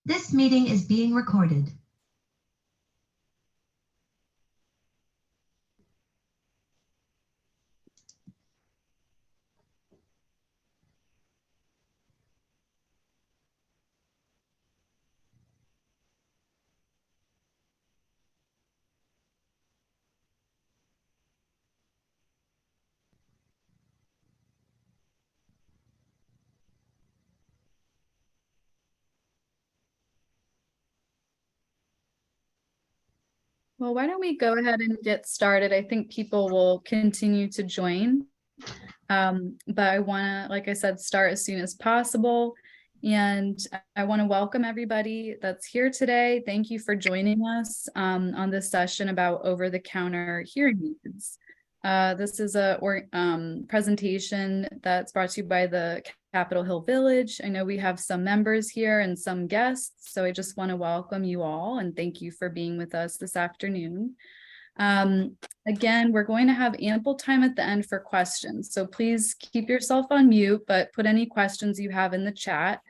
This meeting is being recorded. Well, why don't we go ahead and get started? I think people will continue to join. But I want to, like I said, start as soon as possible. And I want to welcome everybody that's here today. Thank you for joining us on this session about over-the-counter hearing aids. This is a presentation that's brought to you by the Capitol Hill Village. I know we have some members here and some guests, so I just want to welcome you all and thank you for being with us this afternoon. Again, we're going to have ample time at the end for questions, so please keep yourself on mute, but put any questions you have in the chat.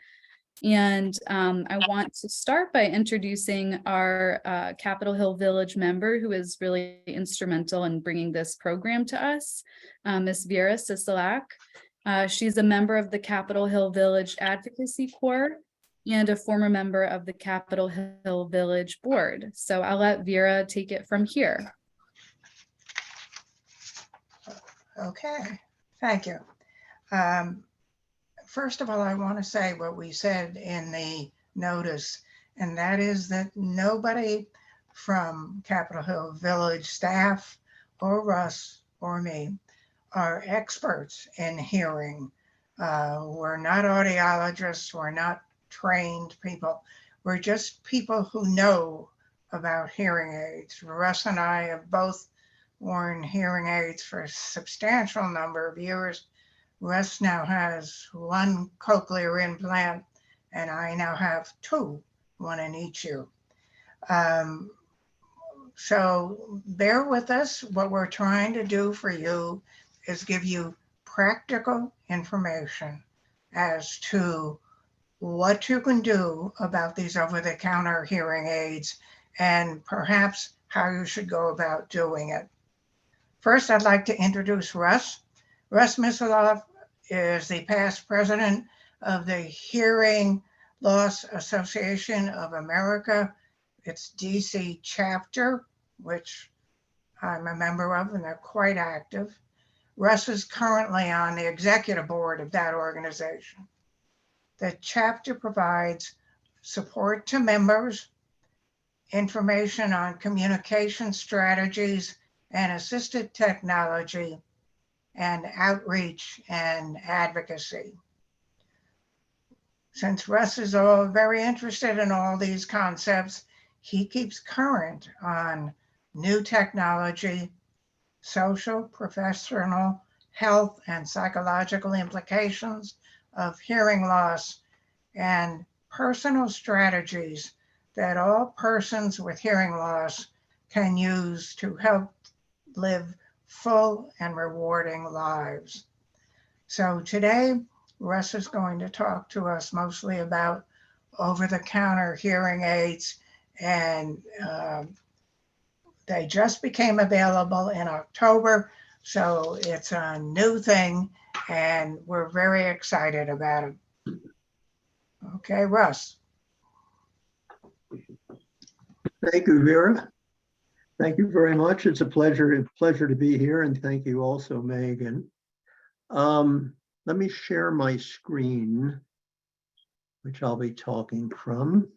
And I want to start by introducing our Capitol Hill Village member who is really instrumental in bringing this program to us, Ms. Vira Sisolak. She's a member of the Capitol Hill Village Advocacy Corps and a former member of the Capitol Hill Village Board. So I'll let Vira take it from here. Okay, thank you. First of all, I want to say what we said in the notice, and that is that nobody from Capitol Hill Village staff or Russ or me are experts in hearing. We're not audiologists, we're not trained people. We're just people who know about hearing aids. Russ and I have both worn hearing aids for a substantial number of years. Russ now has one cochlear implant, and I now have two, one in each ear. So bear with us. What we're trying to do for you is give you practical information as to what you can do about these over-the-counter hearing aids and perhaps how you should go about doing it. First, I'd like to introduce Russ. Russ Misheloff is the past president of the Hearing Loss Association of America. It's DC chapter, which I'm a member of, and they're quite active. Russ is currently on the executive board of that organization. The chapter provides support to members, information on communication strategies and assistive technology, and outreach and advocacy. Since Russ is very interested in all these concepts, he keeps current on new technology, social, professional, health, and psychological implications of hearing loss, and personal strategies that all persons with hearing loss can use to help live full and rewarding lives. So today, Russ is going to talk to us mostly about over-the-counter hearing aids, and they just became available in October, so it's a new thing, and we're very excited about it. Okay, Russ. Thank you, Vera. Thank you very much. It's a pleasure to be here, and thank you also, Megan. Let me share my screen, which I'll be talking from.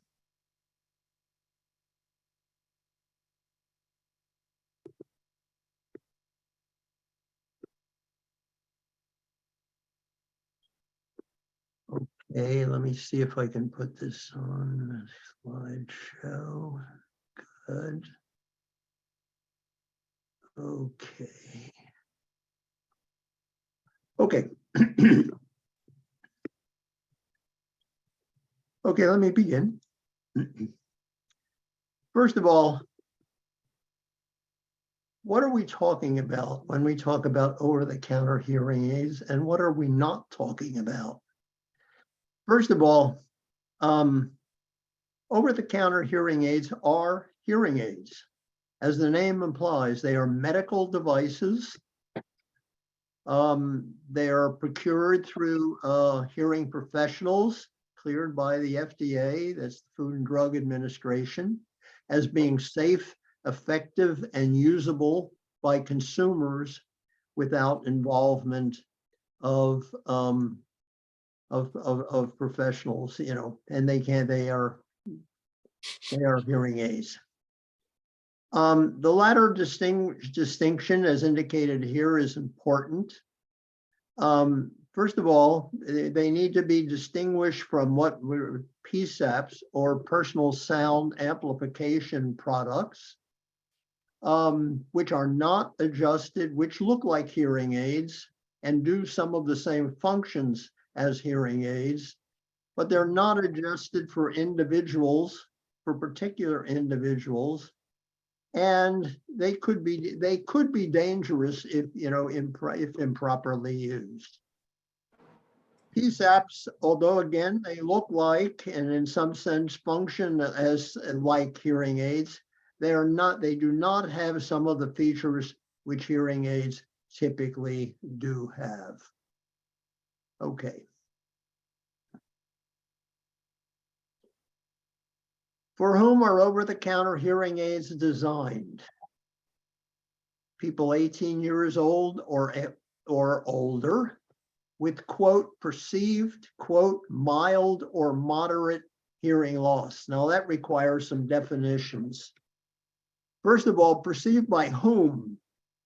Okay, let me see if I can put this on the slideshow. Good. Okay. Okay. Okay, let me begin. First of all, what are we talking about when we talk about over-the-counter hearing aids, and what are we not talking about? First of all, Over-the-counter hearing aids are hearing aids. As the name implies, they are medical devices. They are procured through hearing professionals, cleared by the FDA, that's the Food and Drug Administration, as being safe, effective, and usable by consumers without involvement of professionals, you know, and they are hearing aids. The latter distinction, as indicated here, is important. First of all, they need to be distinguished from what were PSAPs, or personal sound amplification products, which are not adjusted, which look like hearing aids and do some of the same functions as hearing aids, but they're not adjusted for individuals, for particular individuals. And they could be dangerous if, you know, if improperly used. PSAPs, although again, they look like, and in some sense function as like hearing aids, they do not have some of the features which hearing aids typically do have. Okay. For whom are over-the-counter hearing aids designed? People 18 years old or older with, quote, perceived, quote, mild or moderate hearing loss. Now that requires some definitions. First of all, perceived by whom?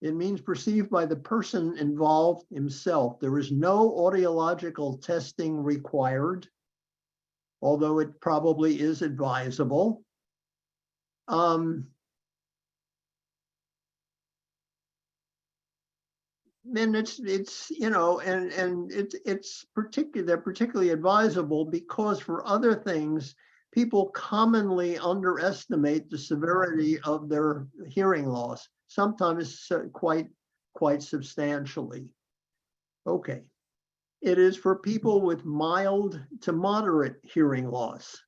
It means perceived by the person involved himself. There is no audiological testing required, although it probably is advisable. And it's you know, and they're particularly advisable because for other things, people commonly underestimate the severity of their hearing loss, sometimes quite substantially. Okay. It is for people with mild to moderate hearing loss.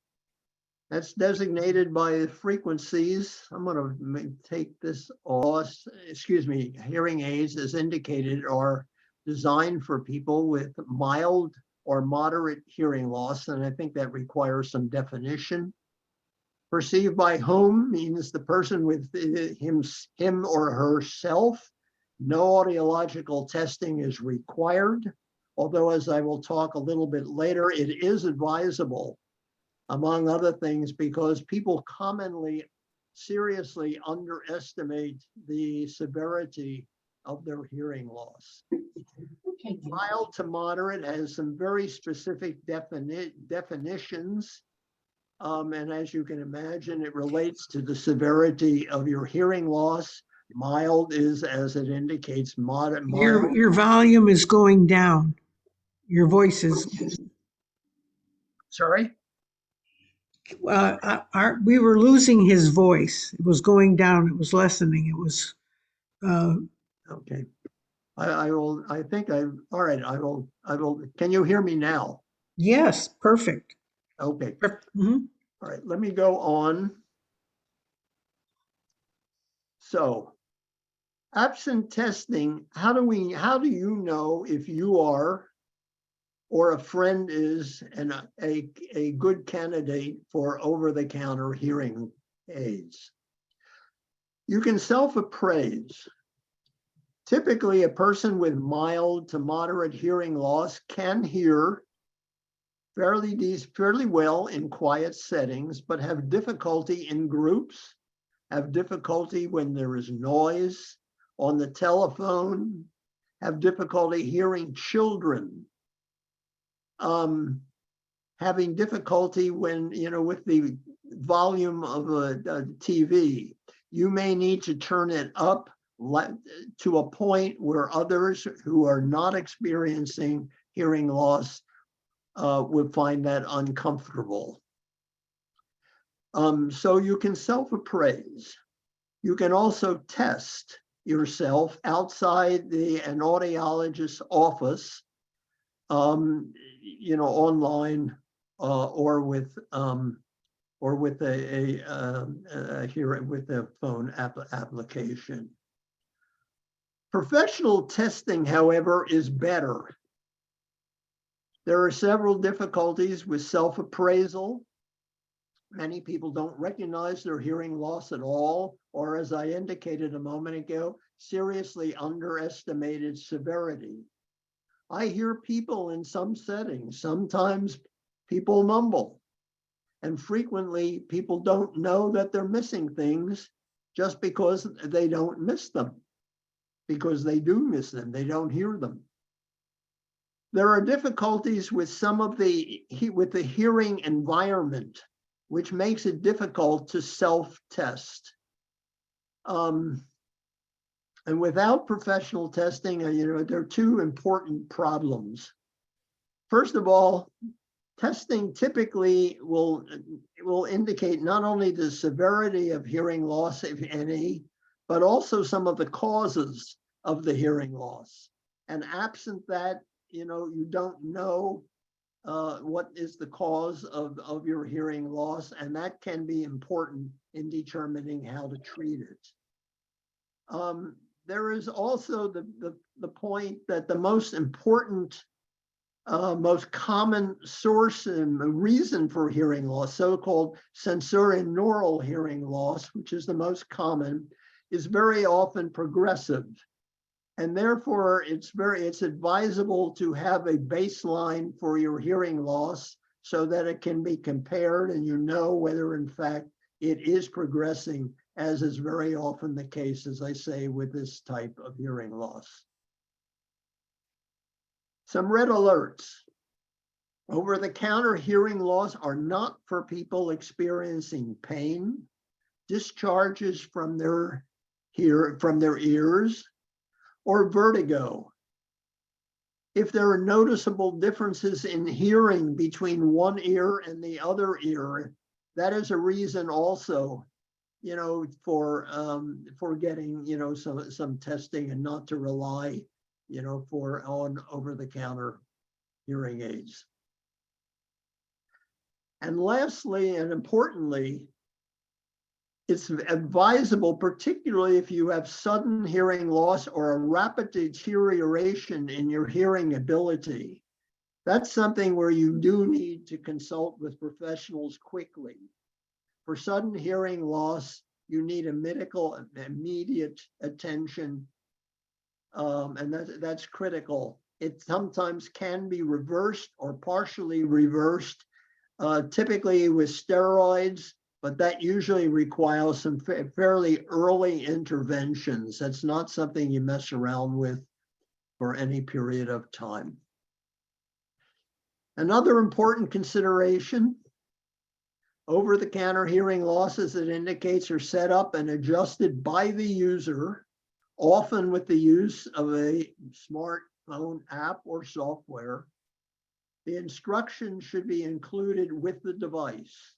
That's designated by frequencies. I'm going to take this off. Excuse me, hearing aids, as indicated, are designed for people with mild or moderate hearing loss, and I think that requires some definition. Perceived by whom means the person with him or herself. No audiological testing is required. Although, as I will talk a little bit later, it is advisable, among other things, because people commonly seriously underestimate the severity of their hearing loss. Okay. Mild to moderate has some very specific definitions. And as you can imagine, it relates to the severity of your hearing loss. Mild is, as it indicates, moderate. Your volume is going down. Your voice is. Sorry? We were losing his voice. It was going down. It was lessening. It was. Okay. I will. Can you hear me now? Yes, perfect. Okay. Mm-hmm. All right. Let me go on. So, absent testing, how do you know if you are, or a friend is, a good candidate for over-the-counter hearing aids? You can self-appraise. Typically, a person with mild to moderate hearing loss can hear fairly well in quiet settings, but have difficulty in groups, have difficulty when there is noise on the telephone, have difficulty hearing children, having difficulty when, with the volume of a TV. You may need to turn it up to a point where others who are not experiencing hearing loss would find that uncomfortable. So you can self-appraise. You can also test yourself outside an audiologist's office, online or with or with a phone application. Professional testing, however, is better. There are several difficulties with self-appraisal. Many people don't recognize their hearing loss at all, or as I indicated a moment ago, seriously underestimated severity. I hear people in some settings, sometimes people mumble, and frequently people don't know that they're missing things just because they don't miss them, because they do miss them, they don't hear them. There are difficulties with some of the hearing environment, which makes it difficult to self-test. And without professional testing, there are two important problems. First of all, testing typically will indicate not only the severity of hearing loss, if any, but also some of the causes of the hearing loss. And absent that, you don't know what is the cause of your hearing loss, and that can be important in determining how to treat it. There is also the point that the most important, most common source and reason for hearing loss, so-called sensorineural hearing loss, which is the most common, is very often progressive. And therefore, it's advisable to have a baseline for your hearing loss so that it can be compared and you know whether in fact it is progressing, as is very often the case, as I say, with this type of hearing loss. Some red alerts. Over-the-counter hearing loss are not for people experiencing pain, discharges from their ears, or vertigo. If there are noticeable differences in hearing between one ear and the other ear, that is a reason also, for getting, some testing and not to rely, on over-the-counter hearing aids. And lastly, and importantly, it's advisable, particularly if you have sudden hearing loss or a rapid deterioration in your hearing ability. That's something where you do need to consult with professionals quickly. For sudden hearing loss, you need immediate attention, and that's critical. It sometimes can be reversed or partially reversed, typically with steroids, but that usually requires some fairly early interventions. That's not something you mess around with for any period of time. Another important consideration, over-the-counter hearing losses, it indicates, are set up and adjusted by the user, often with the use of a smartphone app or software. The instructions should be included with the device.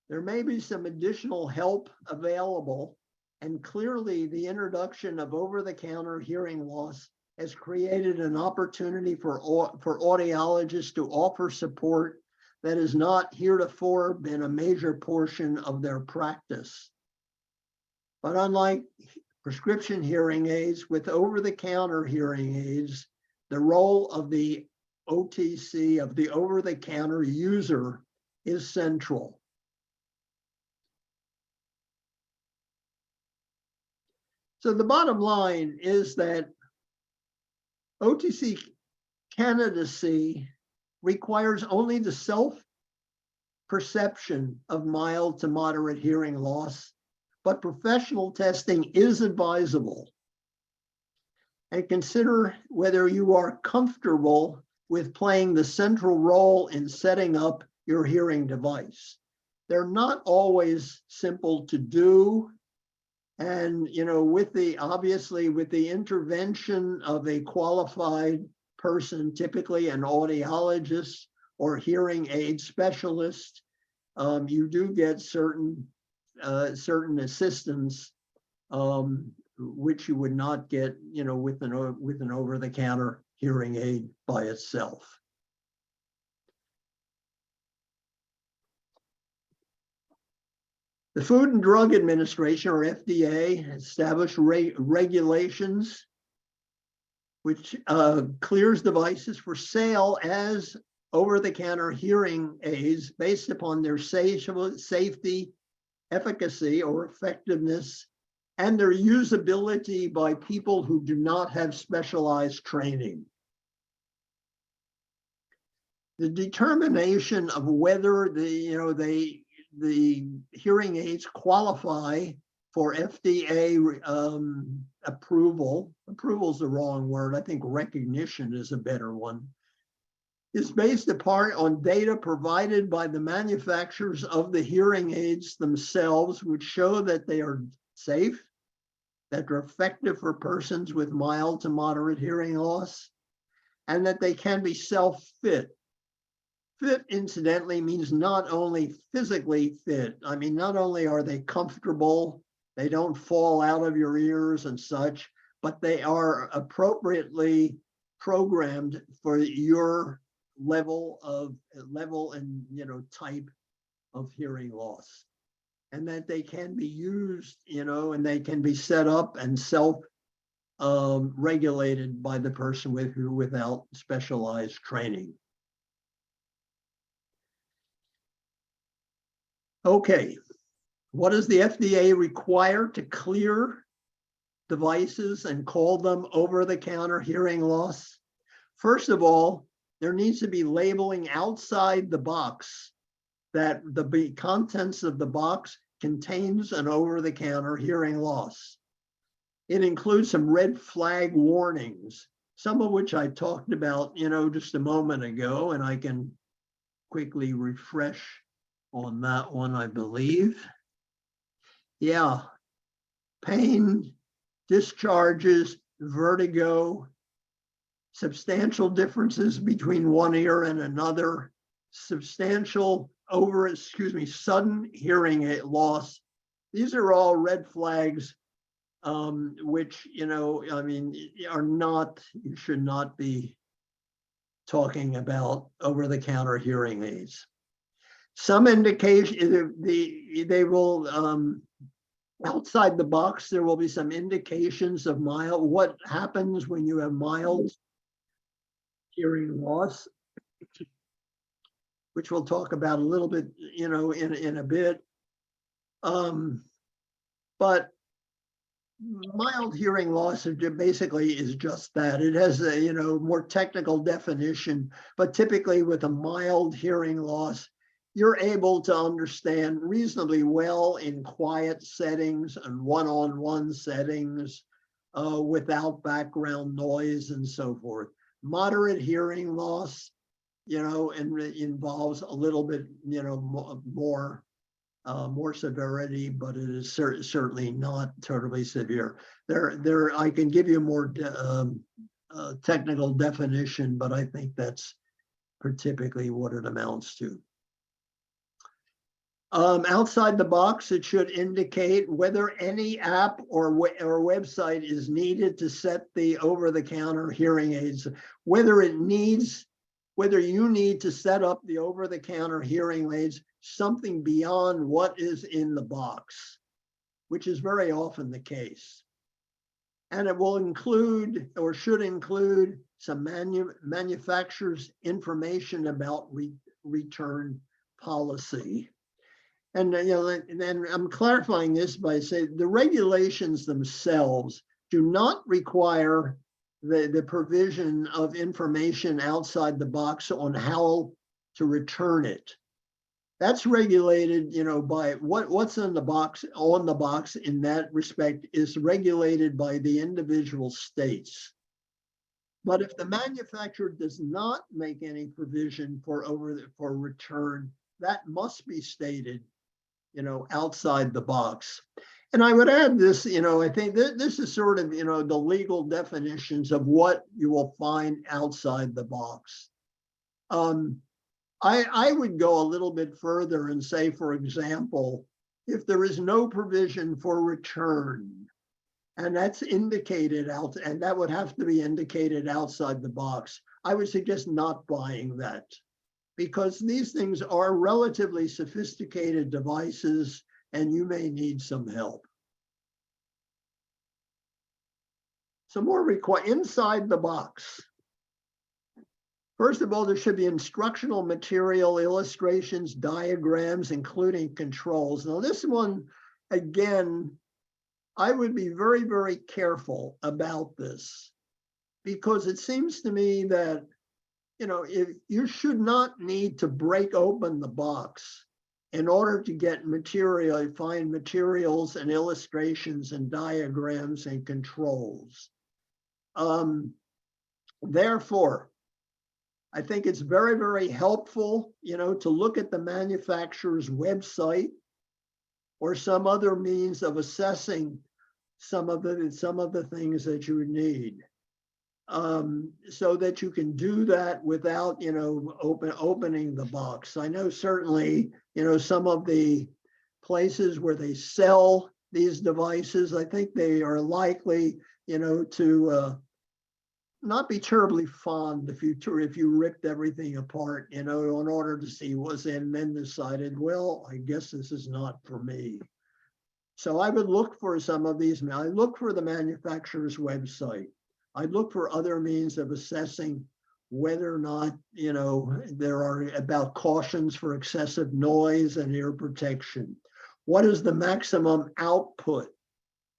There may be some additional help available, and clearly the introduction of over-the-counter hearing loss has created an opportunity for audiologists to offer support that has not heretofore been a major portion of their practice. But unlike prescription hearing aids, with over-the-counter hearing aids, the role of the OTC, of the over-the-counter user, is central. So the bottom line is that OTC candidacy requires only the self-perception of mild to moderate hearing loss, but professional testing is advisable. And consider whether you are comfortable with playing the central role in setting up your hearing device. They're not always simple to do. And, obviously with the intervention of a qualified person, typically an audiologist or hearing aid specialist, you do get certain assistance, which you would not get, with an over-the-counter hearing aid by itself. The Food and Drug Administration, or FDA, established regulations which clears devices for sale as over-the-counter hearing aids based upon their safety, efficacy, or effectiveness, and their usability by people who do not have specialized training. The determination of whether the hearing aids qualify for FDA approval is the wrong word, I think recognition is a better one, is based apart on data provided by the manufacturers of the hearing aids themselves, which show that they are safe, that they're effective for persons with mild to moderate hearing loss, and that they can be self-fit. Fit, incidentally, means not only physically fit. I mean, not only are they comfortable, they don't fall out of your ears and such, but they are appropriately programmed for your level and type of hearing loss, and that they can be used, and they can be set up and regulated by the person without specialized training. Okay, what does the FDA require to clear devices and call them over-the-counter hearing loss? First of all, there needs to be labeling outside the box that the contents of the box contains an over-the-counter hearing loss. It includes some red flag warnings, some of which I talked about, just a moment ago, and I can quickly refresh on that one, I believe. Yeah, pain, discharges, vertigo, substantial differences between one ear and another, sudden hearing loss. These are all red flags, which, you should not be talking about over-the-counter hearing aids. Some indication, they will, outside the box, there will be some indications of what happens when you have mild hearing loss, which we'll talk about a little bit, in a bit. But mild hearing loss basically is just that. It has a, more technical definition, but typically with a mild hearing loss, you're able to understand reasonably well in quiet settings and one-on-one settings without background noise and so forth. Moderate hearing loss, and it involves a little bit, more severity, but it is certainly not totally severe. I can give you more technical definition, but I think that's typically what it amounts to. Outside the box, it should indicate whether any app or website is needed to set the over-the-counter hearing aids, whether you need to set up the over-the-counter hearing aids something beyond what is in the box, which is very often the case. And it will include, or should include, some manufacturer's information about return policy. And then I'm clarifying this by saying the regulations themselves do not require the provision of information outside the box on how to return it. That's regulated, by what's in the box, on the box in that respect is regulated by the individual states. But if the manufacturer does not make any provision for return, that must be stated, outside the box. And I would add this, I think this is sort of, the legal definitions of what you will find outside the box. I would go a little bit further and say, for example, if there is no provision for return, and that's indicated out, and that would have to be indicated outside the box, I would suggest not buying that, because these things are relatively sophisticated devices. and you may need some help. Some more inside the box. First of all, there should be instructional material, illustrations, diagrams, including controls. Now this one, again, I would be very, very careful about this, because it seems to me that, if you should not need to break open the box in order to get material, find materials and illustrations and diagrams and controls. Therefore, I think it's very, very helpful, to look at the manufacturer's website or some other means of assessing some of the things that you need, so that you can do that without, opening the box. I know certainly, some of the places where they sell these devices, I think they are likely, to not be terribly fond if you ripped everything apart, in order to see what's in, and then decided, well, I guess this is not for me. So I would look for some of these. I look for the manufacturer's website. I look for other means of assessing whether or not, there are about cautions for excessive noise and ear protection. What is the maximum output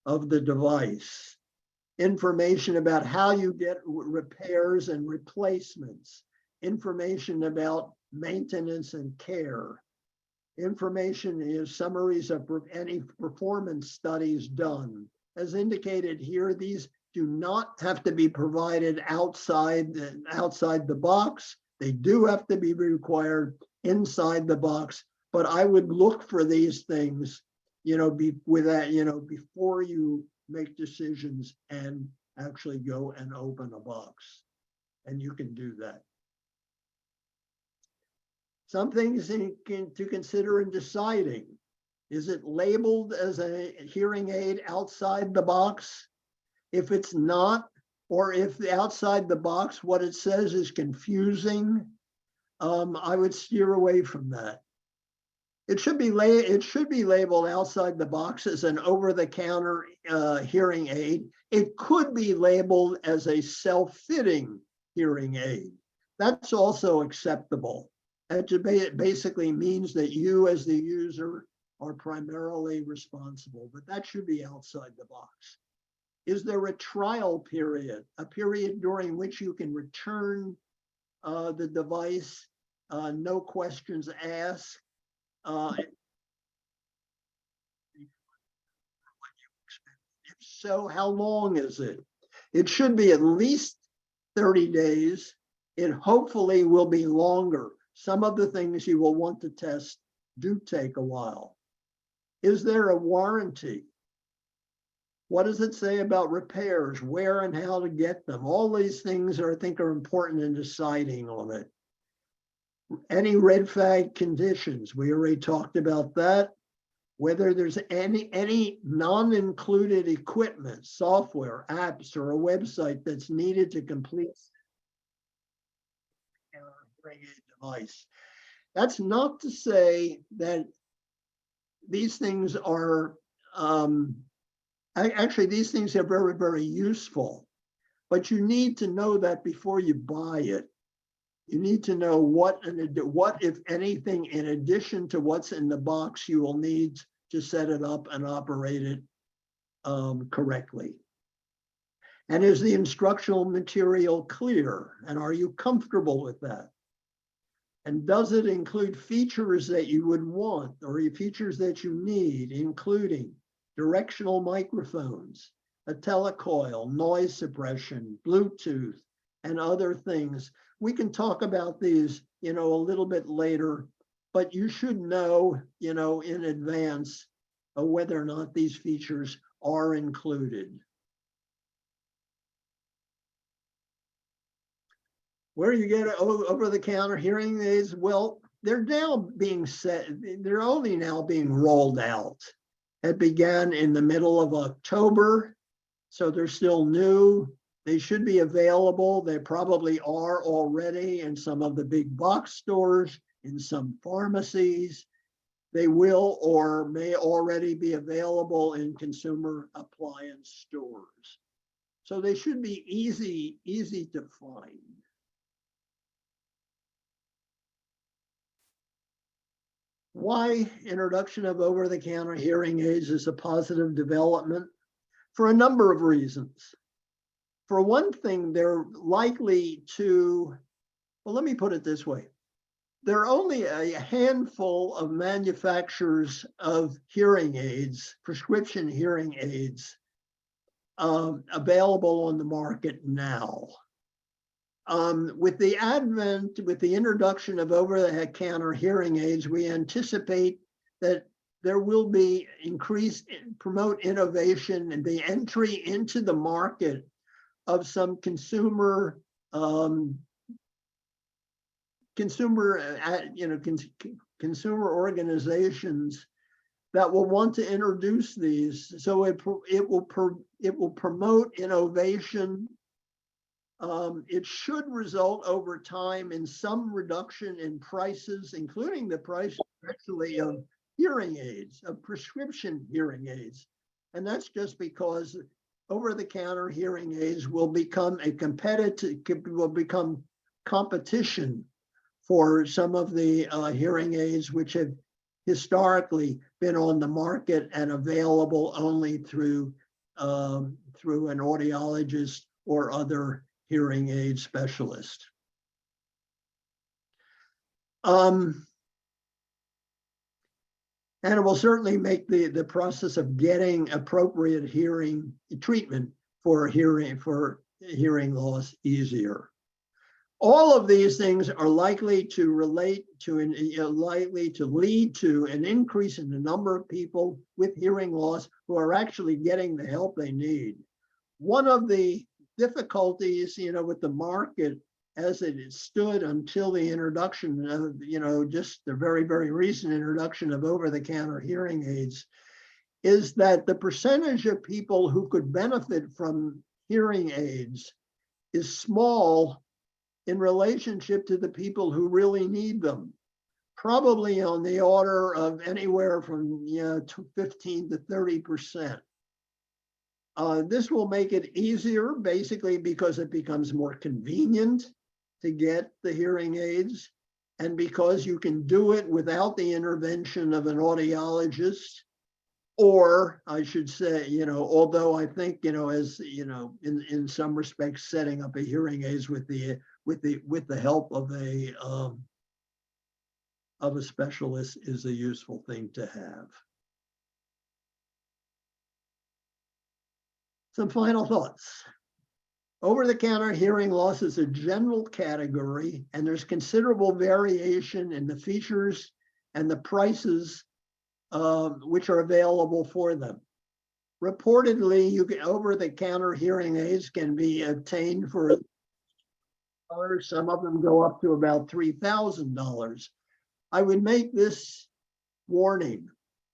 of the device? Information about how you get repairs and replacements. Information about maintenance and care. Information is summaries of any performance studies done. As indicated here, these do not have to be provided outside the box. They do have to be required inside the box, but I would look for these things, before you make decisions and actually go and open a box. And you can do that. Some things to consider in deciding. Is it labeled as a hearing aid outside the box? If it's not, or if the outside the box, what it says is confusing, I would steer away from that. It should be labeled outside the box as an over-the-counter hearing aid. It could be labeled as a self-fitting hearing aid. That's also acceptable. That basically means that you as the user are primarily responsible, but that should be outside the box. Is there a trial period, a period during which you can return the device, no questions asked? If so, how long is it? It should be at least 30 days. It hopefully will be longer. Some of the things you will want to test do take a while. Is there a warranty? What does it say about repairs, where and how to get them? All these things I think are important in deciding on it. Any red flag conditions, we already talked about that. Whether there's any non-included equipment, software, apps, or a website that's needed to complete a hearing aid device. That's not to say that these things are, actually these things are very, very useful, but you need to know that before you buy it. You need to know what, if anything, in addition to what's in the box, you will need to set it up and operate it correctly. And is the instructional material clear? And are you comfortable with that? And does it include features that you would want or features that you need, including directional microphones, a telecoil, noise suppression, Bluetooth, and other things? We can talk about these, a little bit later, but you should know, in advance of whether or not these features are included. Where you get over-the-counter hearing aids, well, they're only now being rolled out. It began in the middle of October, so they're still new. They should be available. They probably are already in some of the big box stores, in some pharmacies. they will or may already be available in consumer appliance stores. So they should be easy to find. Why introduction of over-the-counter hearing aids is a positive development? For a number of reasons. For one thing, they're likely to, well, let me put it this way. There are only a handful of manufacturers of hearing aids, prescription hearing aids, available on the market now. With the introduction of over-the-counter hearing aids, we anticipate that there will be promote innovation and the entry into the market of some consumer organizations that will want to introduce these. So it will promote innovation. It should result over time in some reduction in prices, including the price actually of hearing aids, of prescription hearing aids. And that's just because over-the-counter hearing aids will become competition for some of the hearing aids which have historically been on the market and available only through an audiologist or other hearing aid specialist. And it will certainly make the process of getting appropriate hearing treatment for hearing loss easier. All of these things are likely to lead to an increase in the number of people with hearing loss who are actually getting the help they need. One of the difficulties, with the market as it stood until the introduction of, just the very, very recent introduction of over-the-counter hearing aids, is that the percentage of people who could benefit from hearing aids is small in relationship to the people who really need them. Probably on the order of anywhere from 15 to 30%. This will make it easier, basically because it becomes more convenient to get the hearing aids, and because you can do it without the intervention of an audiologist, or I should say, although I think, as in some respects, setting up a hearing aids with the help of a specialist is a useful thing to have. Some final thoughts. Over-the-counter hearing loss is a general category, and there's considerable variation in the features and the prices which are available for them. Reportedly, over-the-counter hearing aids can be obtained for some of them go up to about $3,000. I would make this warning.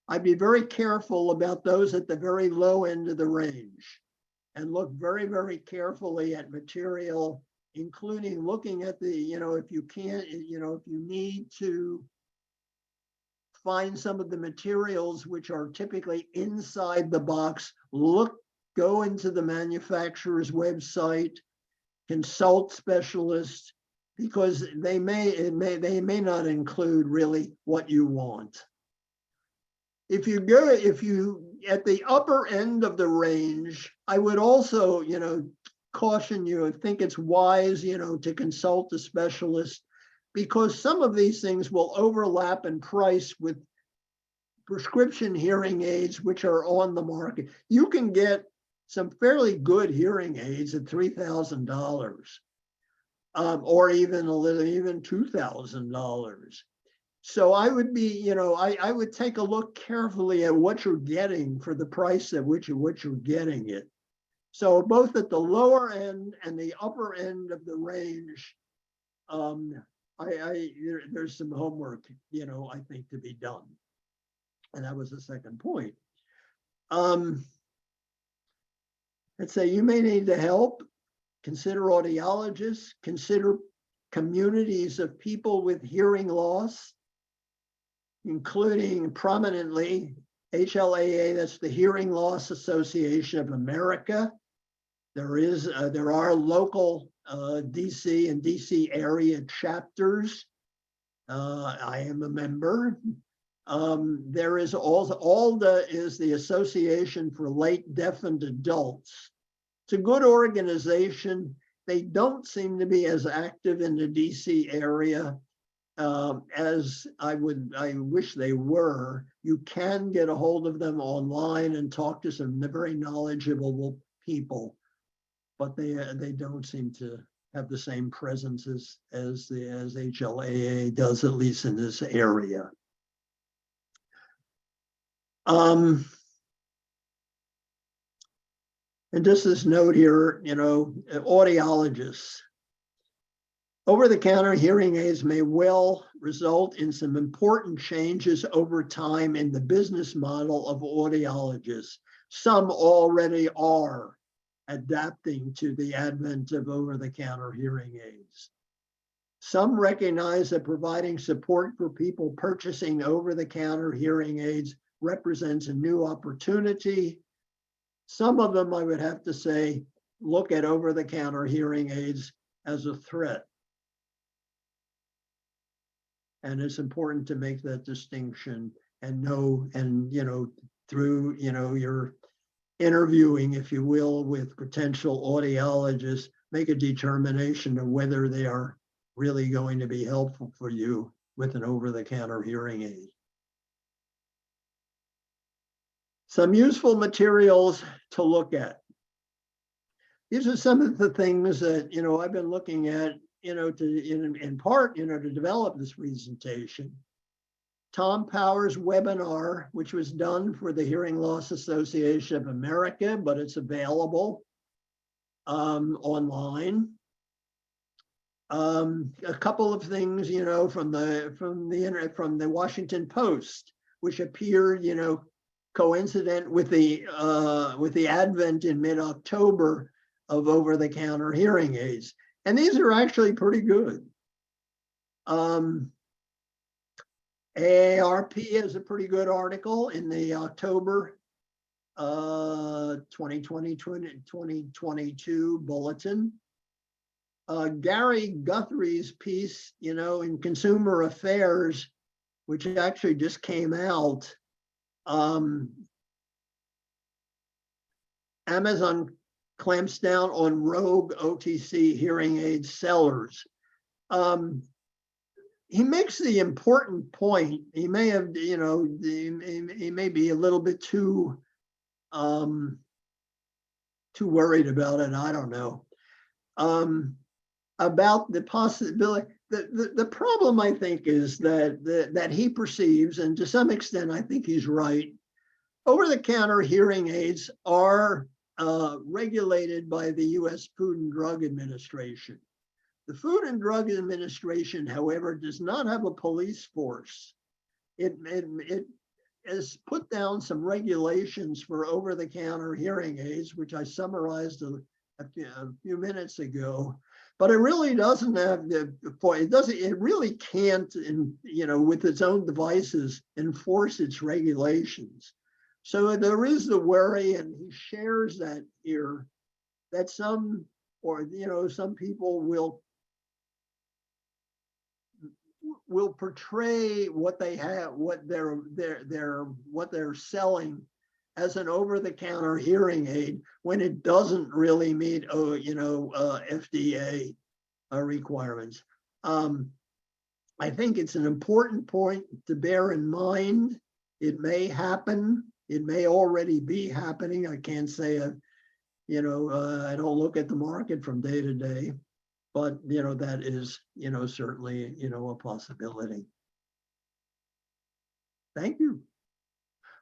I'd be very careful about those at the very low end of the range, and look very, very carefully at material, including looking at the, if you can't, if you need to find some of the materials which are typically inside the box, go into the manufacturer's website, consult specialists, because they may not include really what you want. If you at the upper end of the range, I would also, caution you, I think it's wise, to consult a specialist, because some of these things will overlap in price with prescription hearing aids, which are on the market. You can get some fairly good hearing aids at $3,000, or even $2,000. So I would be, I would take a look carefully at what you're getting for the price at which you're getting it. So both at the lower end and the upper end of the range, there's some homework, I think to be done. And that was the second point. Let's say you may need to help. Consider audiologists, consider communities of people with hearing loss. including prominently HLAA, that's the Hearing Loss Association of America. There are local DC and DC area chapters. I am a member. There is also ALDA is the Association for Late Deafened Adults. It's a good organization. They don't seem to be as active in the DC area as I wish they were. You can get a hold of them online and talk to some very knowledgeable people, but they don't seem to have the same presence as HLAA does, at least in this area. And just this note here, audiologists. Over-the-counter hearing aids may well result in some important changes over time in the business model of audiologists. Some already are adapting to the advent of over-the-counter hearing aids. Some recognize that providing support for people purchasing over-the-counter hearing aids represents a new opportunity. Some of them, I would have to say, look at over-the-counter hearing aids as a threat. And it's important to make that distinction and know, and through your interviewing, if you will, with potential audiologists, make a determination of whether they are really going to be helpful for you with an over-the-counter hearing aid. Some useful materials to look at. These are some of the things that I've been looking at, in part, to develop this presentation. Tom Power's webinar, which was done for the Hearing Loss Association of America, but it's available online. A couple of things, from the Washington Post, which appeared, coincident with the advent in mid-October of over-the-counter hearing aids. And these are actually pretty good. AARP has a pretty good article in the October 2022 bulletin. Gary Guthrie's piece, in Consumer Affairs, which actually just came out, Amazon clamps down on rogue OTC hearing aid sellers. He makes the important point. He may have, he may be a little bit too worried about it. I don't know. About the possibility. The problem, I think, is that he perceives, and to some extent, I think he's right. Over-the-counter hearing aids are regulated by the U.S. Food and Drug Administration. The Food and Drug Administration, however, does not have a police force. It has put down some regulations for over-the-counter hearing aids, which I summarized a few minutes ago. But it really doesn't have it really can't, with its own devices, enforce its regulations. So there is the worry, and he shares that here, that some people will portray what they have, what they're selling as an over-the-counter hearing aid when it doesn't really meet FDA requirements. I think it's an important point to bear in mind. It may happen. It may already be happening. I can't say, I don't look at the market from day to day, but that is, certainly, a possibility. Thank you.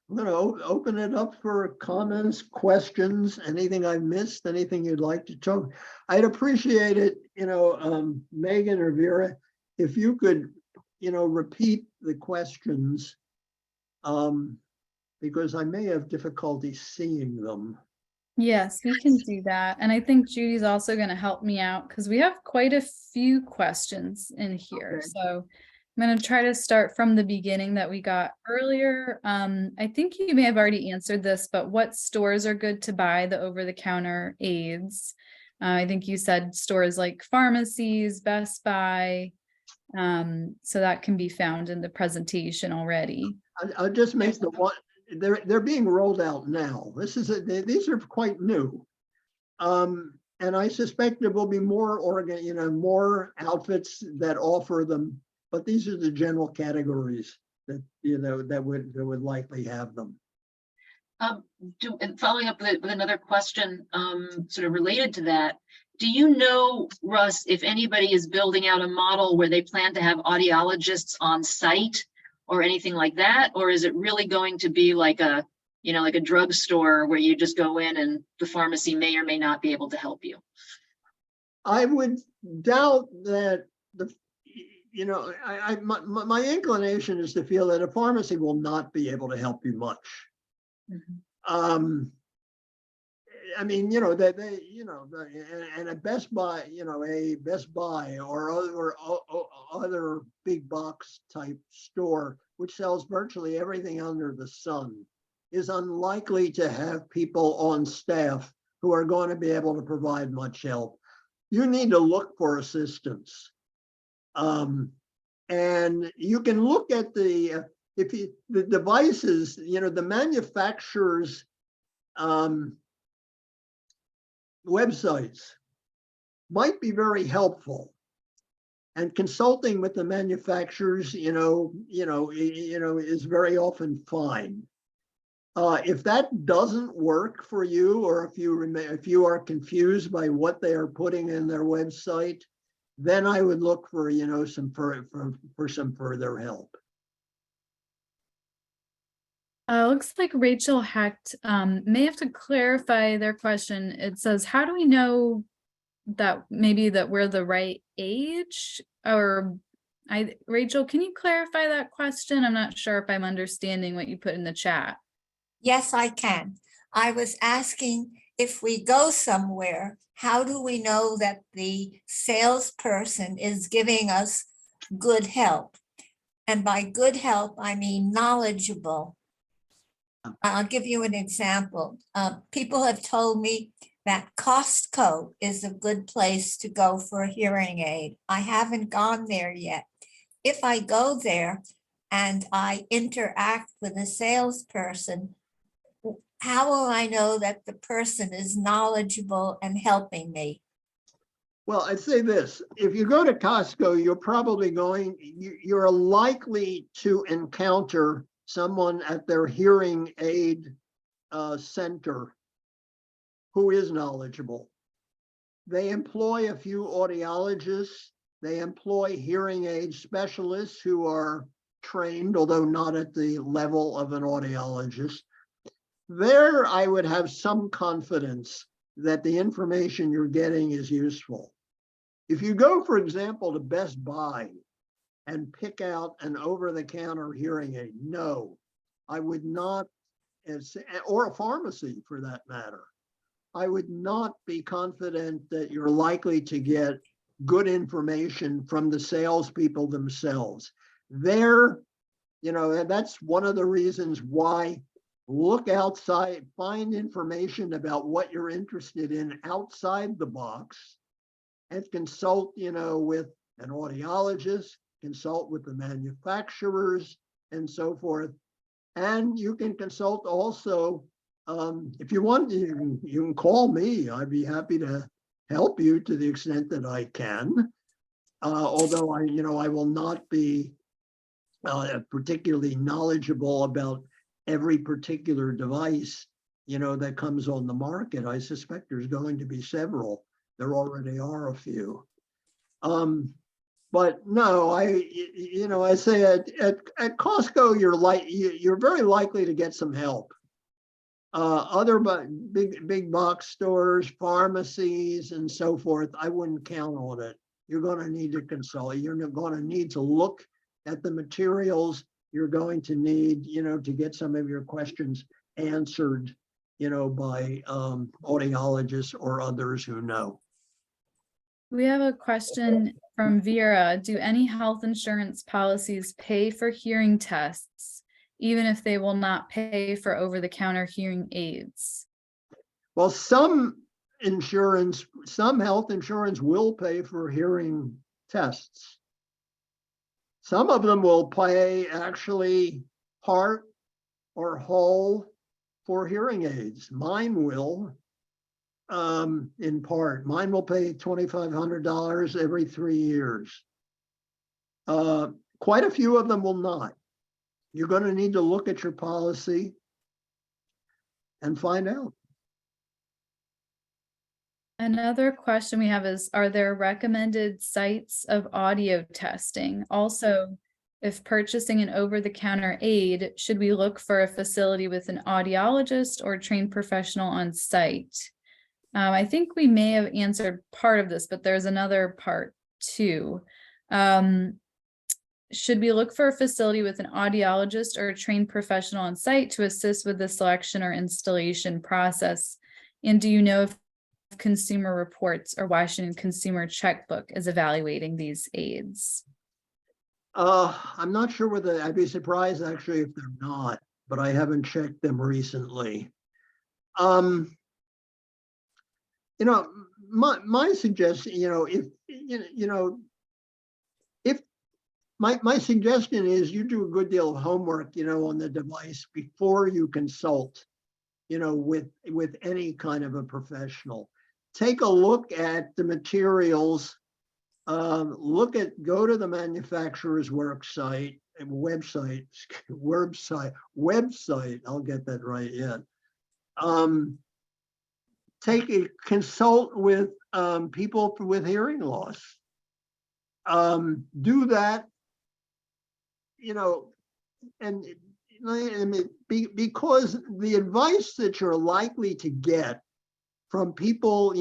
I'm going to open it up for comments, questions, anything I missed, anything you'd like to talk. I'd appreciate it, Megan or Vera, if you could, repeat the questions, because I may have difficulty seeing them. Yes, we can do that. And I think Judy's also going to help me out because we have quite a few questions in here. Okay. So I'm going to try to start from the beginning that we got earlier. I think you may have already answered this, but what stores are good to buy the over-the-counter aids? I think you said stores like pharmacies, Best Buy. So that can be found in the presentation already. I'll just make the one, they're being rolled out now. These are quite new. And I suspect there will be more more outfits that offer them, but these are the general categories that, that would likely have them. And following up with another question, sort of related to that, do you know, Russ, if anybody is building out a model where they plan to have audiologists on site or anything like that? Or is it really going to be like a, like a drugstore where you just go in and the pharmacy may or may not be able to help you? I would doubt that my inclination is to feel that a pharmacy will not be able to help you much. Mm-hmm. I mean, and a Best Buy, or other big box type store, which sells virtually everything under the sun, is unlikely to have people on staff who are going to be able to provide much help. You need to look for assistance. And you can look at the devices, the manufacturers' websites might be very helpful, and consulting with the manufacturers, is very often fine. If that doesn't work for you, or if you are confused by what they are putting in their website, then I would look for some further help. Looks like Rachel Hecht may have to clarify their question. It says, how do we know that we're the right age? Or Rachel, can you clarify that question? I'm not sure if I'm understanding what you put in the chat. Yes, I can. I was asking, if we go somewhere, how do we know that the salesperson is giving us good help? And by good help, I mean knowledgeable. I'll give you an example. People have told me that Costco is a good place to go for a hearing aid. I haven't gone there yet. If I go there and I interact with a salesperson, how will I know that the person is knowledgeable and helping me? Well, I'd say this: if you go to Costco, you're likely to encounter someone at their hearing aid center who is knowledgeable. They employ a few audiologists. They employ hearing aid specialists who are trained, although not at the level of an audiologist. There, I would have some confidence that the information you're getting is useful. If you go, for example, to Best Buy and pick out an over-the-counter hearing aid, no, I would not, or a pharmacy for that matter, I would not be confident that you're likely to get good information from the salespeople themselves. And that's one of the reasons why look outside, find information about what you're interested in outside the box, and consult, with an audiologist, consult with the manufacturers, and so forth. And you can consult also, if you want, you can call me. I'd be happy to help you to the extent that I can. Although I will not be particularly knowledgeable about every particular device, that comes on the market. I suspect there's going to be several. There already are a few. But no, I say at Costco, you're very likely to get some help. Other big box stores, pharmacies, and so forth, I wouldn't count on it. You're going to need to consult. You're going to need to look at the materials. You're going to need, to get some of your questions answered, by audiologists or others who know. We have a question from Vira. Do any health insurance policies pay for hearing tests, even if they will not pay for over-the-counter hearing aids? Well, some health insurance will pay for hearing tests. Some of them will pay actually part or whole for hearing aids. Mine will, in part. Mine will pay $2,500 every 3 years. Quite a few of them will not. You're going to need to look at your policy and find out. Another question we have is, are there recommended sites of audio testing? Also, if purchasing an over-the-counter aid, should we look for a facility with an audiologist or trained professional on site? I think we may have answered part of this, but there's another part too. Should we look for a facility with an audiologist or a trained professional on site to assist with the selection or installation process? And do you know if Consumer Reports or Washington Consumer Checkbook is evaluating these aids? I'm not sure whether I'd be surprised actually if they're not, but I haven't checked them recently. You know, my suggestion, if my suggestion is you do a good deal of homework, on the device before you consult, with any kind of a professional. Take a look at the materials. Go to the manufacturer's website. I'll get that right yet. Consult with people with hearing loss. Do that, because the advice that you're likely to get from people,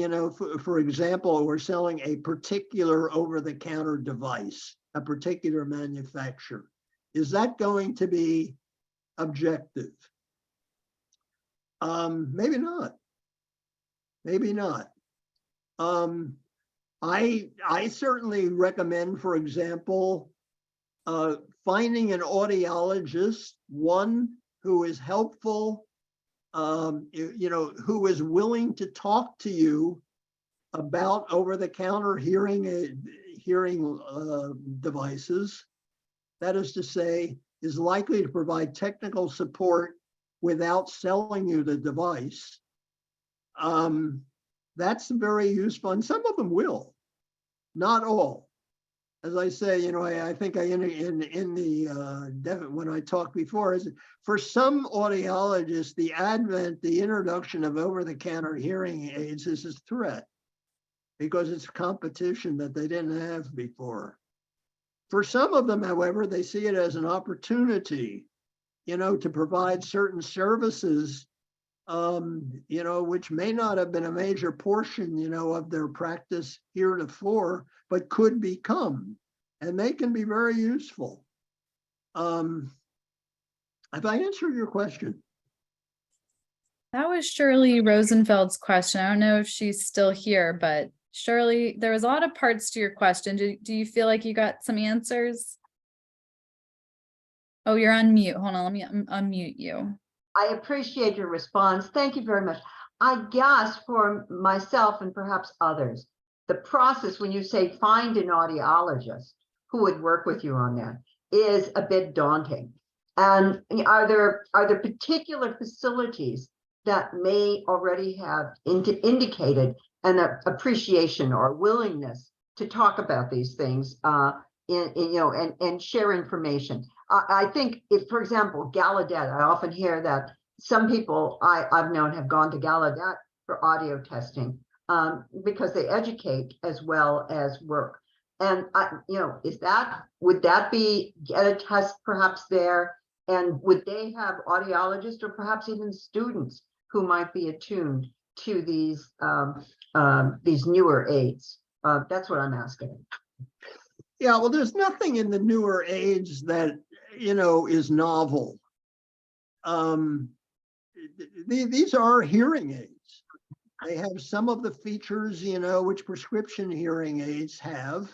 for example, who are selling a particular over-the-counter device, a particular manufacturer, is that going to be objective? Maybe not. Maybe not. I certainly recommend, for example, finding an audiologist, one who is helpful, who is willing to talk to you about over-the-counter hearing devices. That is to say, is likely to provide technical support without selling you the device. That's very useful, and some of them will, not all. As I say, I think when I talked before, is for some audiologists, the introduction of over-the-counter hearing aids is a threat because it's competition that they didn't have before. For some of them, however, they see it as an opportunity, to provide certain services, which may not have been a major portion, of their practice heretofore, but could become, and they can be very useful. Have I answered your question? That was Shirley Rosenfeld's question. I don't know if she's still here, but Shirley, there was a lot of parts to your question. Do you feel like you got some answers? Oh, you're on mute. Hold on, let me unmute you. I appreciate your response. Thank you very much. I guess for myself and perhaps others, the process when you say find an audiologist who would work with you on that is a bit daunting. And are there particular facilities that may already have indicated an appreciation or willingness to talk about these things and share information? I think if, for example, Gallaudet, I often hear that some people I've known have gone to Gallaudet for audio testing because they educate as well as work. And would that be get a test perhaps there? And would they have audiologists or perhaps even students who might be attuned to these newer aids? That's what I'm asking. Yeah, well, there's nothing in the newer aids that, is novel. These are hearing aids. They have some of the features, you know, which prescription hearing aids have.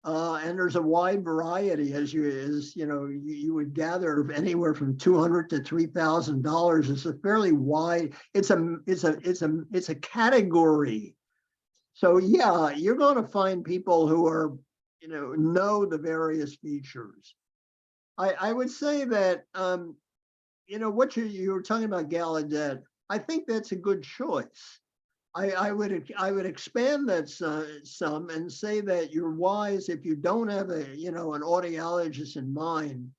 And there's a wide variety, as you know, you would gather, anywhere from $200 to $3,000. It's a fairly wide. It's a category. So yeah, you're going to find people who are, you know the various features. I would say that you know what you were talking about, Gallaudet. I think that's a good choice. I would expand that some and say that you're wise if you don't have an audiologist in mind.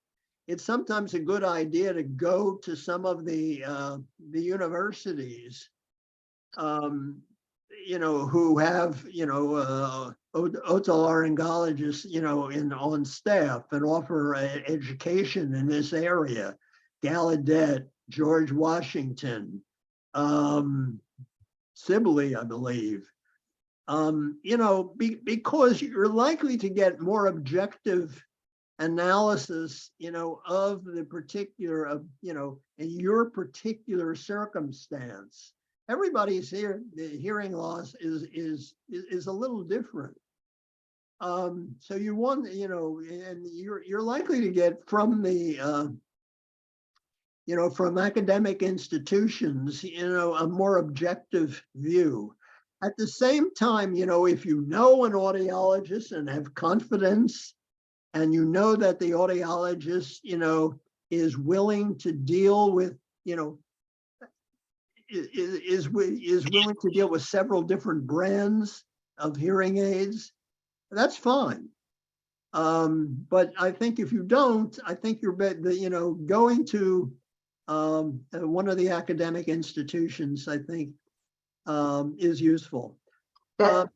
It's sometimes a good idea to go to some of the universities, you know, who have otolaryngologists, on staff and offer education in this area. Gallaudet, George Washington. Sibley, I believe, because you're likely to get more objective analysis, of the particular, in your particular circumstance. Everybody's the hearing loss is a little different. So you want, and you're likely to get from the from academic institutions, a more objective view. At the same time, if you know an audiologist and have confidence, and you know that the audiologist, is willing to deal with, is willing to deal with several different brands of hearing aids, that's fine. But I think if you don't, I think you're going to one of the academic institutions, I think, is useful. I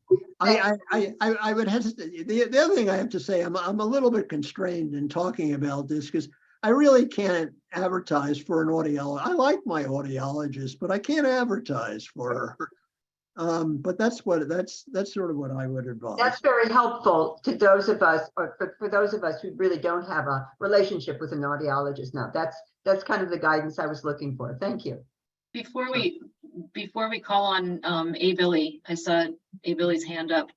would hesitate. The other thing I have to say, I'm a little bit constrained in talking about this because I really can't advertise for an audiologist. I like my audiologist, but I can't advertise for her. But that's sort of what I would advise. That's very helpful to those of us, or for those of us who really don't have a relationship with an audiologist now. That's kind of the guidance I was looking for. Thank you. Before we call on A. Billy, I saw A. Billy's hand up.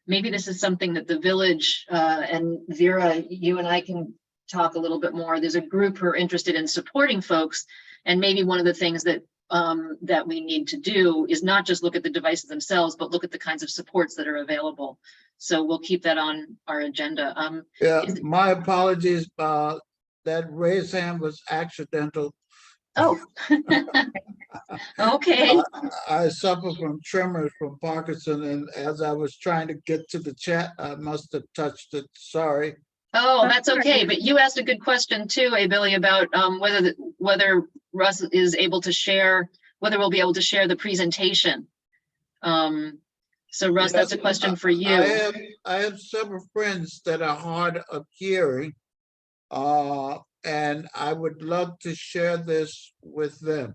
Maybe this is something that the village and Vira, you and I can talk a little bit more. There's a group who are interested in supporting folks, and maybe one of the things that that we need to do is not just look at the devices themselves, but look at the kinds of supports that are available. So we'll keep that on our agenda. Yeah, my apologies. That raised hand was accidental. Oh, okay. I suffer from tremors from Parkinson, and as I was trying to get to the chat, I must have touched it. Sorry. Oh, that's okay. But you asked a good question too, Billy, about whether Russ is able to share, whether we'll be able to share the presentation. So Russ, that's a question for you. I have several friends that are hard of hearing, and I would love to share this with them,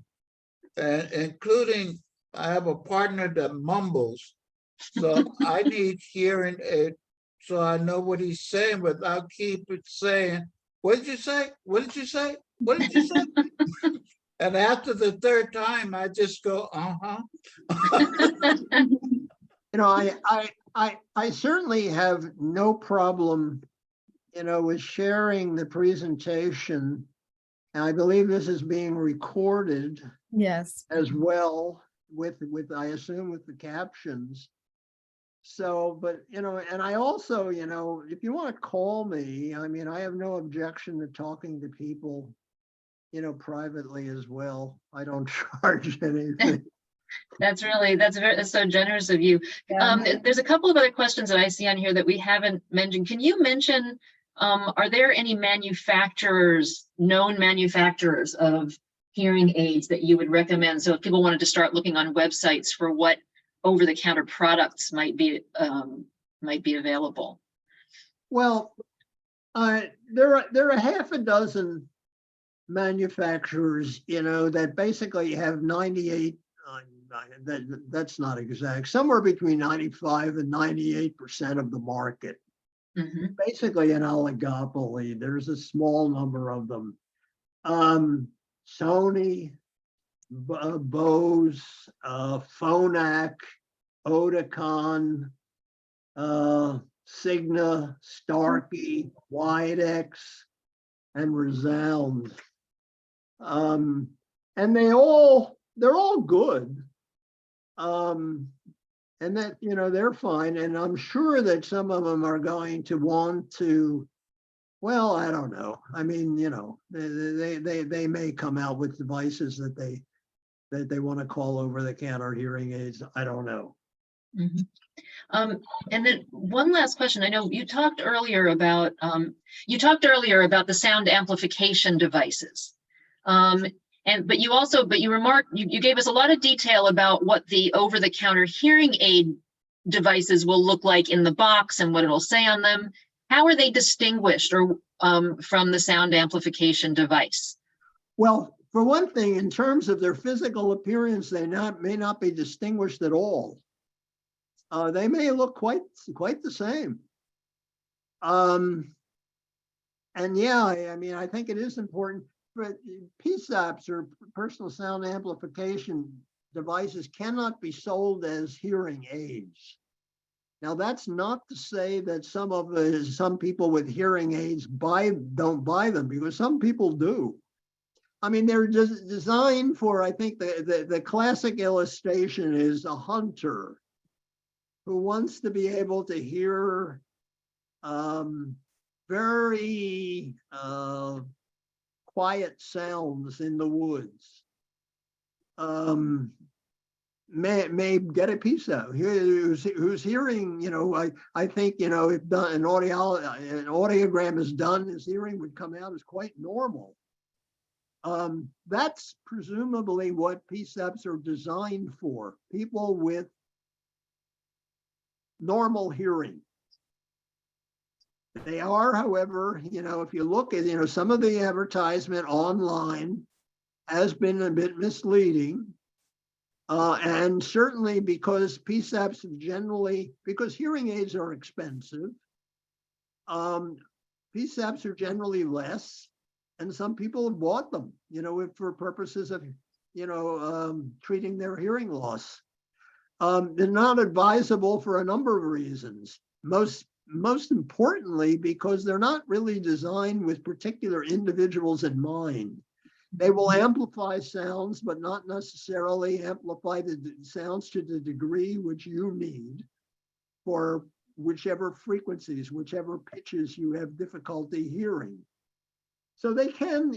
and including I have a partner that mumbles, so I need hearing aid so I know what he's saying without keep saying, "What did you say? What did you say? What did you say?" And after the third time, I just go, I certainly have no problem, with sharing the presentation. And I believe this is being recorded. Yes. As well with I assume with the captions. So, but, and I also, if you want to call me, I mean, I have no objection to talking to people, privately as well. I don't charge anything. That's so generous of you. There's a couple of other questions that I see on here that we haven't mentioned. Can you mention, are there any known manufacturers of hearing aids that you would recommend? So if people wanted to start looking on websites for what over-the-counter products might be available. Well, there are half a dozen manufacturers, that basically have 98. That's not exact. Somewhere between 95 and 98% of the market. Mm-hmm. Basically an oligopoly. There's a small number of them. Sony, Bose, Phonak, Oticon, Cigna, Starkey, Widex, and Resound. And they're all good. And that, they're fine. And I'm sure that some of them are going to want to, well, I don't know. I mean, they may come out with devices that they want to call over-the-counter hearing aids. I don't know. And then one last question. I know you talked earlier about the sound amplification devices. But you gave us a lot of detail about what the over-the-counter hearing aid devices will look like in the box and what it'll say on them. How are they distinguished from the sound amplification device? Well, for one thing, in terms of their physical appearance, they may not be distinguished at all. They may look quite the same. And yeah, I mean, I think it is important. But PSAPs, or personal sound amplification devices, cannot be sold as hearing aids. Now, that's not to say that some people with hearing aids don't buy them, because some people do. I mean, they're just designed for, I think the classic illustration is a hunter who wants to be able to hear very quiet sounds in the woods. May get a piece of who's hearing, I think, if an audiogram is done, his hearing would come out as quite normal. That's presumably what PSAPs are designed for, people with normal hearing. They are, however, if you look at, some of the advertisement online has been a bit misleading. And certainly because PSAPs because hearing aids are expensive, PSAPs are generally less, and some people have bought them, for purposes of, treating their hearing loss. They're not advisable for a number of reasons. Most importantly, because they're not really designed with particular individuals in mind. They will amplify sounds, but not necessarily amplify the sounds to the degree which you need for whichever frequencies, whichever pitches you have difficulty hearing. So they can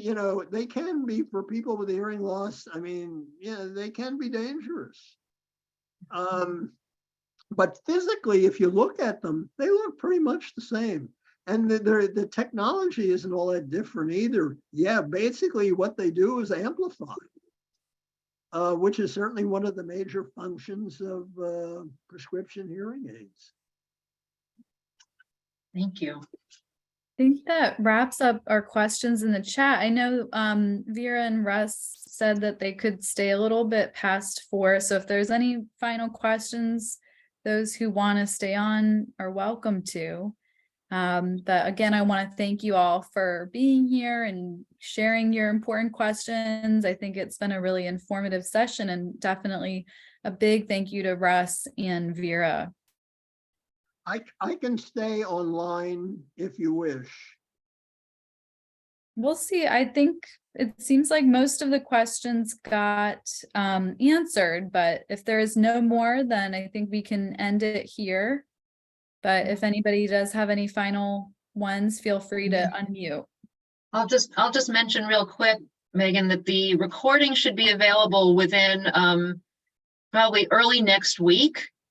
be, for people with hearing loss, I mean, they can be dangerous. But physically, if you look at them, they look pretty much the same. And the technology isn't all that different either. Yeah, basically what they do is amplify, which is certainly one of the major functions of prescription hearing aids. Thank you. I think that wraps up our questions in the chat. I know Vira and Russ said that they could stay a little bit past 4. So if there's any final questions, those who want to stay on are welcome to. But again, I want to thank you all for being here and sharing your important questions. I think it's been a really informative session, and definitely a big thank you to Russ and Vira. I can stay online if you wish. We'll see. I think it seems like most of the questions got answered, but if there is no more, then I think we can end it here. But if anybody does have any final ones, feel free to unmute. I'll just mention real quick, Megan, that the recording should be available within probably early next week.